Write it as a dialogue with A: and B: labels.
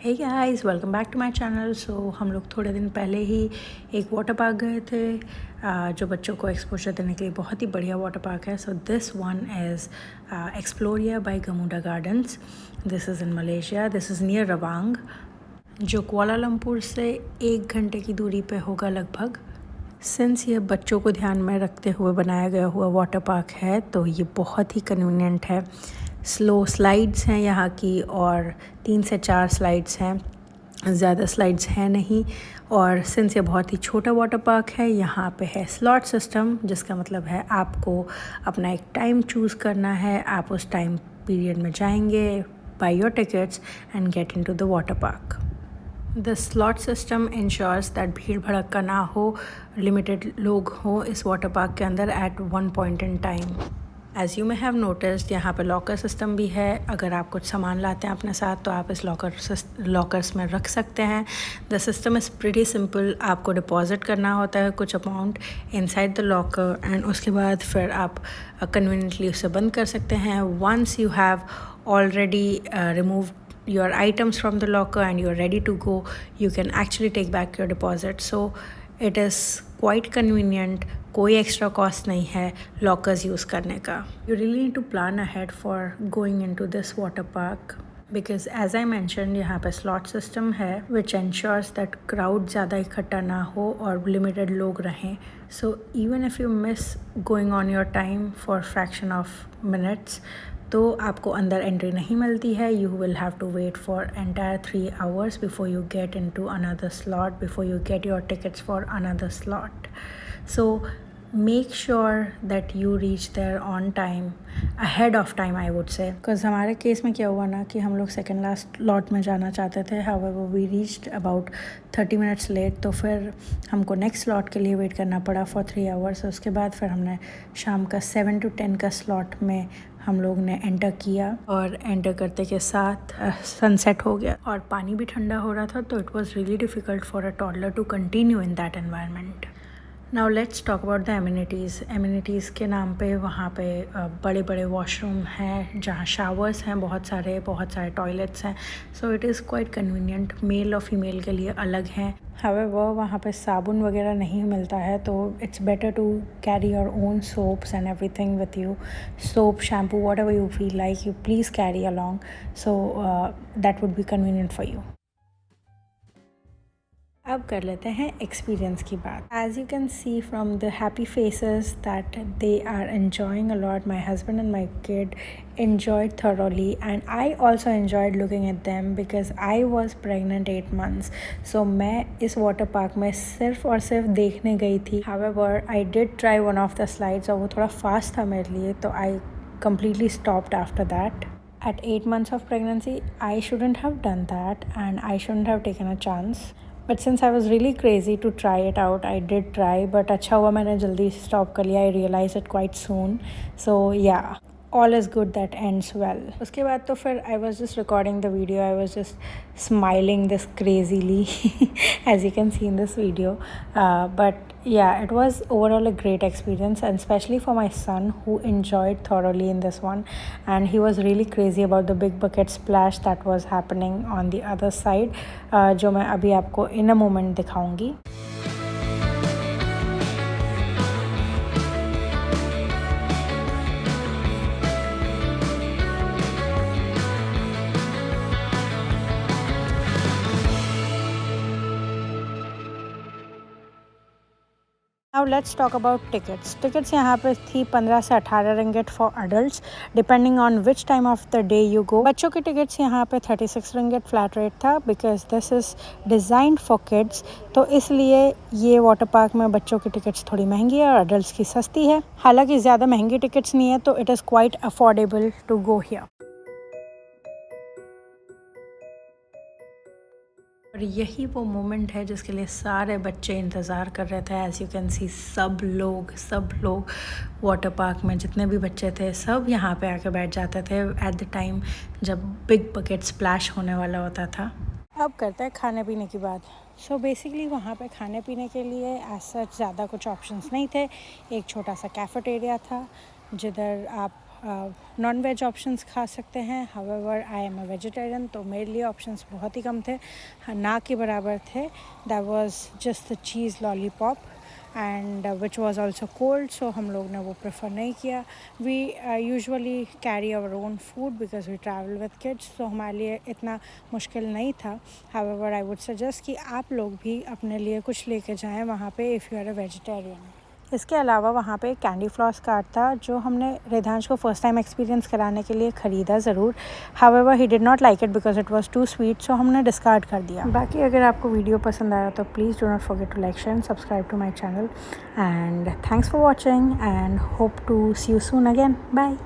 A: Hey guys, welcome back to my channel. So हम लोग थोड़े दिन पहले ही एक वाटर पार्क गए थे जो बच्चों को एक्सपोजर देने के लिए बहुत ही बढ़िया वाटर पार्क है। So this one is Exploria by Gamuda Gardens. This is in Malaysia. This is near Rawang, जो कुआलालंपुर से 1 घंटे की दूरी पे होगा लगभग। सिंस ये बच्चों को ध्यान में रखते हुए बनाया गया हुआ वाटर पार्क है, तो ये बहुत ही कन्वीनियंट है। स्लो स्लाइड्स हैं यहाँ की, और 3 से 4 स्लाइड्स हैं, ज़्यादा स्लाइड्स हैं नहीं। और सिंस ये बहुत ही छोटा वाटर पार्क है, यहाँ पे है स्लॉट सिस्टम, जिसका मतलब है आपको अपना एक टाइम चूज़ करना है। आप उस टाइम पीरियड में जाएंगे, buy your tickets and get into the water park. The slot system ensures that भीड़ भड़क्का ना हो, लिमिटेड लोग हों इस वाटर पार्क के अंदर at one point in time. As you may have noticed, यहाँ पे लॉकर सिस्टम भी है। अगर आप कुछ सामान लाते हैं अपने साथ तो आप इस लॉकर्स में रख सकते हैं। The system is pretty simple. आपको डिपॉजिट करना होता है कुछ amount inside the locker, and उसके बाद फिर आप कन्वीनियंटली उसे बंद कर सकते हैं। Once you have already removed your items from the locker and you're ready to go, you can actually take back your deposit. So it is quite convenient. कोई एक्स्ट्रा कॉस्ट नहीं है लॉकर्स यूज़ करने का। You really need to plan ahead for going into this water park because as I mentioned, यहाँ पे slot system है which ensures that crowd ज़्यादा इकट्ठा ना हो और limited लोग रहें। So even if you miss going on your time for fraction of minutes, तो आपको अंदर एंट्री नहीं मिलती है। You will have to wait for entire 3 hours before you get into another slot, before you get your tickets for another slot. So make sure that you reach there on time, ahead of time I would say. Because हमारे case में क्या हुआ ना कि हम लोग second last lot में जाना चाहते थे, however we reached about 30 minutes late. तो फिर हमको नेक्स्ट स्लॉट के लिए वेट करना पड़ा फॉर 3 hours। उसके बाद फिर हमने शाम का 7 to 10 का स्लॉट में हम लोग ने एंटर किया, और एंटर करते के साथ सनसेट हो गया और पानी भी ठंडा हो रहा था। तो it was really difficult for a toddler to continue in that environment. Now let's talk about the amenities. Amenities के नाम पे वहाँ पे बड़े बड़े वॉशरूम हैं जहाँ शावर्स हैं, बहुत सारे टॉयलेट्स हैं। So it is quite convenient. Male और फीमेल के लिए अलग हैं। हाउएवर वहाँ पे साबुन वगैरह नहीं मिलता है, तो it's better to carry your own soaps and everything with you. Soap, shampoo, whatever you feel like, you please carry along, so that would be convenient for you. अब कर लेते हैं एक्सपीरियंस की बात। As you can see from the happy faces that they are enjoying a lot. My husband and my kid enjoyed thoroughly, and I also enjoyed looking at them because I was pregnant 8 months. So मैं इस water park में सिर्फ और सिर्फ देखने गई थी। However, I did try one of the slides और वो थोड़ा fast था मेरे लिए, तो I completely stopped after that. At 8 months of pregnancy, I shouldn't have done that and I shouldn't have taken a chance. But since I was really crazy to try it out, I did try. But अच्छा हुआ मैंने जल्दी stop कर लिया. I realized it quite soon. So yeah, all is good that ends well. उसके बाद तो फिर I was just recording the video. I was just smiling this crazily as you can see in this video. But yeah, it was overall a great experience, and especially for my son who enjoyed thoroughly in this one, and he was really crazy about the big bucket splash that was happening on the other side, जो मैं अभी आपको in a moment दिखाऊंगी। Now let's talk about tickets. Tickets यहाँ पे थी 15 से 18 ringgit for adults, depending on which time of the day you go. बच्चों की tickets यहाँ पे 36 ringgit flat rate था because this is designed for kids. तो इसलिए ये वाटर पार्क में बच्चों की टिकट्स थोड़ी महंगी है और adults की सस्ती है। हालांकि ज़्यादा महंगी टिकट्स नहीं है, तो it is quite affordable to go here. और यही वो मोमेंट है जिसके लिए सारे बच्चे इंतज़ार कर रहे थे। एज़ यू कैन सी, सब लोग वाटर पार्क में जितने भी बच्चे थे सब यहाँ पे आके बैठ जाते थे एट द टाइम जब बिग बकेट स्प्लैश होने वाला होता था। अब करते हैं खाने पीने की बात। सो बेसिकली वहाँ पे खाने पीने के लिए ऐसा ज़्यादा कुछ ऑप्शंस नहीं थे। एक छोटा सा कैफेटेरिया था जिधर आप नॉन वेज ऑप्शंस खा सकते हैं। However I am a vegetarian, तो मेरे लिए ऑप्शंस बहुत ही कम थे, ना के बराबर थे। That was just the cheese lollipop and which was also cold, so हम लोग ने वो प्रेफर नहीं किया। We usually carry our own food because we travel with kids, तो हमारे लिए इतना मुश्किल नहीं था। हाउएवर आई वुड सजेस्ट कि आप लोग भी अपने लिए कुछ लेके जाएं वहाँ पे if you are a vegetarian. इसके अलावा वहाँ पे कैंडी फ्लॉस कार्ड था जो हमने रिधांश को फर्स्ट टाइम एक्सपीरियंस कराने के लिए ख़रीदा ज़रूर। However he did not like it because it was too sweet, so हमने डिस्कार्ड कर दिया। बाकी अगर आपको वीडियो पसंद आया तो please do not forget to like, share and subscribe to my channel and thanks for watching and hope to see you soon again. Bye.